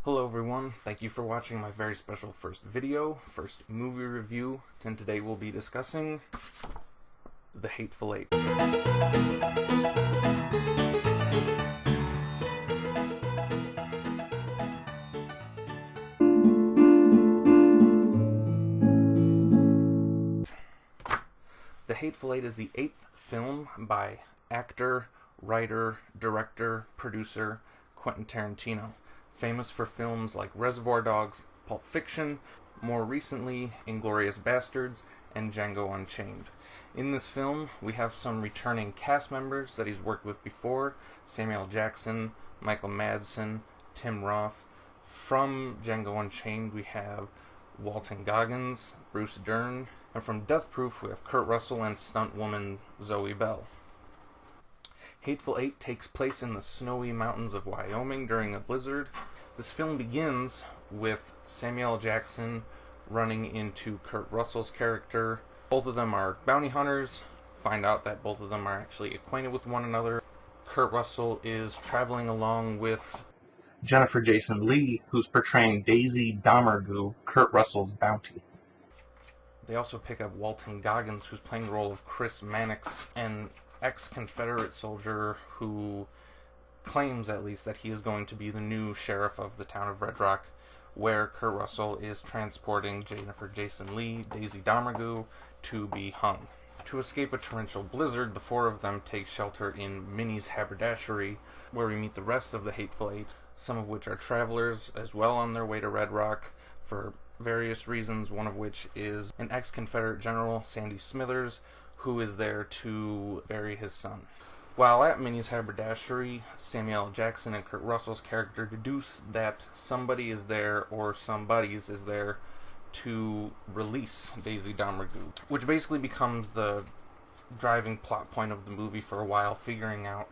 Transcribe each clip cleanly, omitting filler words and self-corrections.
Hello everyone, thank you for watching my very special first movie review, and today we'll be discussing The Hateful Eight. The Hateful Eight is the 8th film by actor, writer, director, producer Quentin Tarantino, famous for films like Reservoir Dogs, Pulp Fiction, more recently Inglourious Basterds, and Django Unchained. In this film, we have some returning cast members that he's worked with before: Samuel L. Jackson, Michael Madsen, Tim Roth. From Django Unchained, we have Walton Goggins, Bruce Dern, and from Death Proof, we have Kurt Russell and stunt woman Zoe Bell. Hateful Eight takes place in the snowy mountains of Wyoming during a blizzard. This film begins with Samuel L. Jackson running into Kurt Russell's character. Both of them are bounty hunters. Find out that both of them are actually acquainted with one another. Kurt Russell is traveling along with Jennifer Jason Leigh, who's portraying Daisy Domergue, Kurt Russell's bounty. They also pick up Walton Goggins, who's playing the role of Chris Mannix, an ex-Confederate soldier who claims, at least, that he is going to be the new sheriff of the town of Red Rock, where Kurt Russell is transporting Jennifer Jason Leigh, Daisy Domergue, to be hung. To escape a torrential blizzard, the four of them take shelter in Minnie's haberdashery, where we meet the rest of the Hateful Eight, some of which are travelers as well on their way to Red Rock for various reasons, one of which is an ex-Confederate general, Sandy Smithers, who is there to bury his son. While at Minnie's haberdashery, Samuel L. Jackson and Kurt Russell's character deduce that somebody is there, or somebodies is there, to release Daisy Domergue, which basically becomes the driving plot point of the movie for a while, figuring out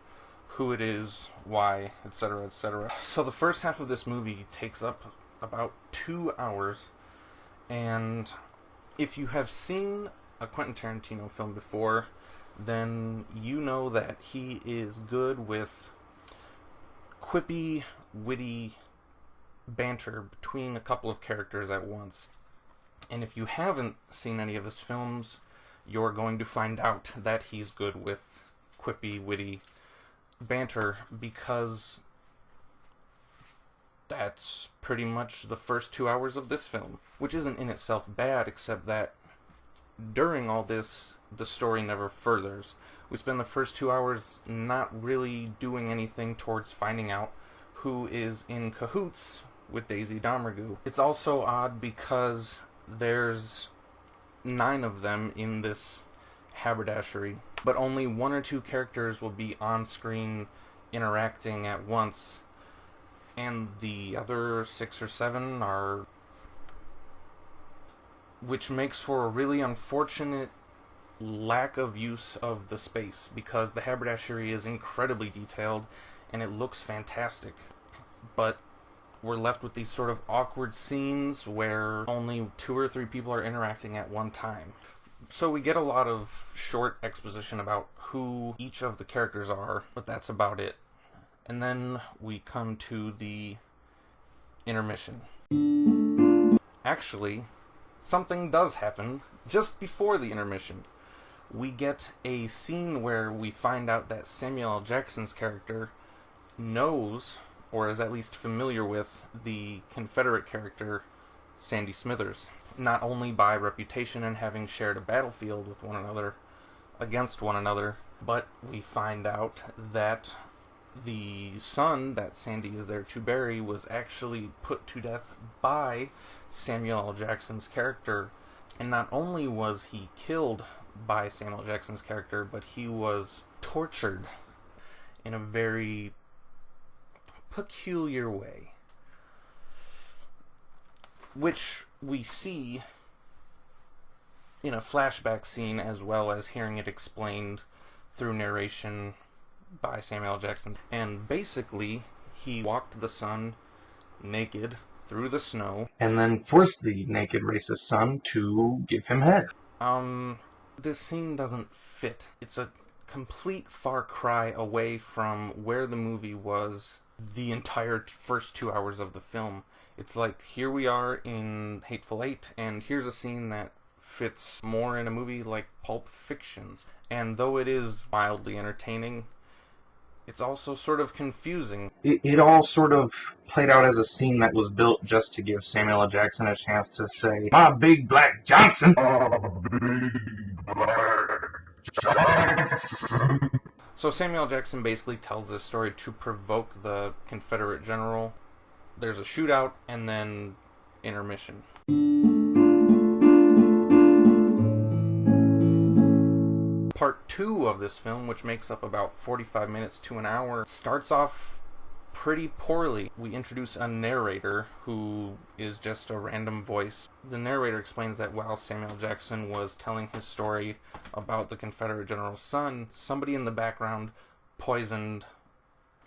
who it is, why, etc., etc. So the first half of this movie takes up about 2 hours, and if you have seen a Quentin Tarantino film before, then you know that he is good with quippy, witty banter between a couple of characters at once. And if you haven't seen any of his films, you're going to find out that he's good with quippy, witty banter, because that's pretty much the first 2 hours of this film, which isn't in itself bad, except that during all this, the story never furthers. We spend the first 2 hours not really doing anything towards finding out who is in cahoots with Daisy Domergue. It's also odd because there's 9 of them in this haberdashery, but only 1 or 2 characters will be on screen interacting at once, and the other 6 or 7 are, which makes for a really unfortunate lack of use of the space, because the haberdashery is incredibly detailed and it looks fantastic, but we're left with these sort of awkward scenes where only 2 or 3 people are interacting at one time. So we get a lot of short exposition about who each of the characters are, but that's about it. And then we come to the intermission. Actually, something does happen just before the intermission. We get a scene where we find out that Samuel L. Jackson's character knows, or is at least familiar with, the Confederate character Sandy Smithers, not only by reputation and having shared a battlefield with one another, against one another, but we find out that the son that Sandy is there to bury was actually put to death by Samuel L. Jackson's character. And not only was he killed by Samuel L. Jackson's character, but he was tortured in a very peculiar way, which we see in a flashback scene, as well as hearing it explained through narration by Samuel L. Jackson. And basically, he walked the son naked through the snow, and then forced the naked racist son to give him head. This scene doesn't fit. It's a complete far cry away from where the movie was the entire first 2 hours of the film. It's like, here we are in Hateful Eight, and here's a scene that fits more in a movie like Pulp Fiction. And though it is wildly entertaining, it's also sort of confusing. It all sort of played out as a scene that was built just to give Samuel L. Jackson a chance to say, "My big black Johnson." So Samuel L. Jackson basically tells this story to provoke the Confederate general. There's a shootout, and then intermission. Part 2 of this film, which makes up about 45 minutes to an hour, starts off pretty poorly. We introduce a narrator who is just a random voice. The narrator explains that while Samuel Jackson was telling his story about the Confederate general's son, somebody in the background poisoned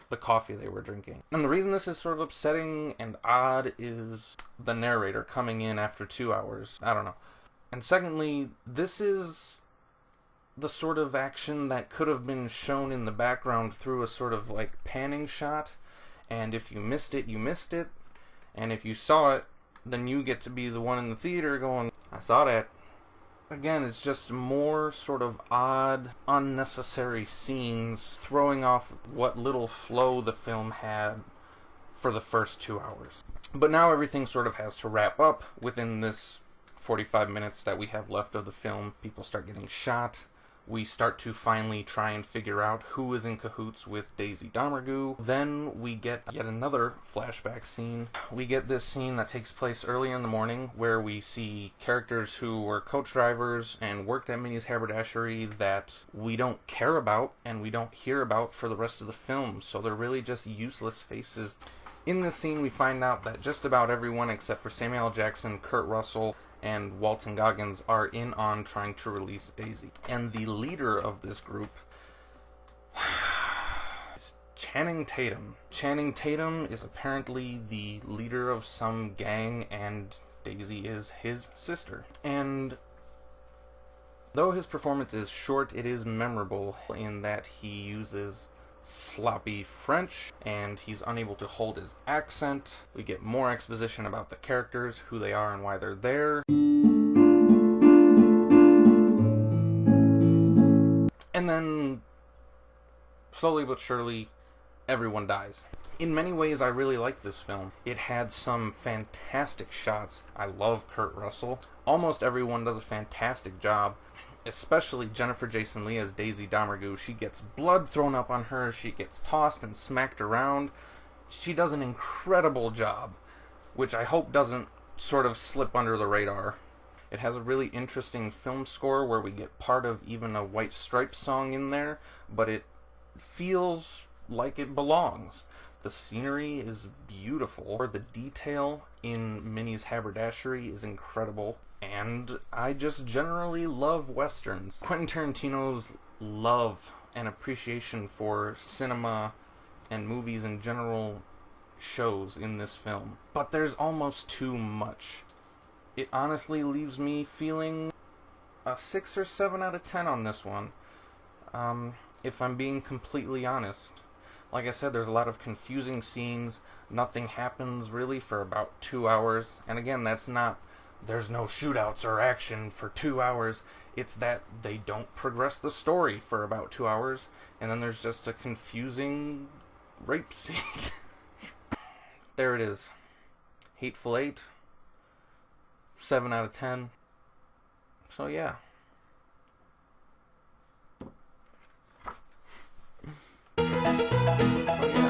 the coffee they were drinking. And the reason this is sort of upsetting and odd is the narrator coming in after 2 hours. I don't know. And secondly, this is the sort of action that could have been shown in the background through a sort of like panning shot, and if you missed it, you missed it, and if you saw it, then you get to be the one in the theater going, "I saw that." Again, it's just more sort of odd, unnecessary scenes throwing off what little flow the film had for the first 2 hours. But now everything sort of has to wrap up within this 45 minutes that we have left of the film. People start getting shot. We start to finally try and figure out who is in cahoots with Daisy Domergue. Then we get yet another flashback scene. We get this scene that takes place early in the morning where we see characters who were coach drivers and worked at Minnie's Haberdashery that we don't care about and we don't hear about for the rest of the film. So they're really just useless faces. In this scene, we find out that just about everyone except for Samuel L. Jackson, Kurt Russell, and Walton Goggins are in on trying to release Daisy. And the leader of this group is Channing Tatum. Channing Tatum is apparently the leader of some gang, and Daisy is his sister. And though his performance is short, it is memorable in that he uses sloppy French, and he's unable to hold his accent. We get more exposition about the characters, who they are and why they're there. And then, slowly but surely, everyone dies. In many ways, I really like this film. It had some fantastic shots. I love Kurt Russell. Almost everyone does a fantastic job. Especially Jennifer Jason Leigh as Daisy Domergue. She gets blood thrown up on her. She gets tossed and smacked around. She does an incredible job, which I hope doesn't sort of slip under the radar. It has a really interesting film score where we get part of even a White Stripes song in there, but it feels like it belongs. The scenery is beautiful. The detail in Minnie's Haberdashery is incredible. And I just generally love westerns. Quentin Tarantino's love and appreciation for cinema and movies in general shows in this film. But there's almost too much. It honestly leaves me feeling a 6 or 7 out of 10 on this one. If I'm being completely honest. Like I said, there's a lot of confusing scenes. Nothing happens really for about 2 hours. And again, that's not... There's no shootouts or action for 2 hours. It's that they don't progress the story for about 2 hours, and then there's just a confusing rape scene. There it is. Hateful Eight. 7 out of 10. So yeah. So yeah.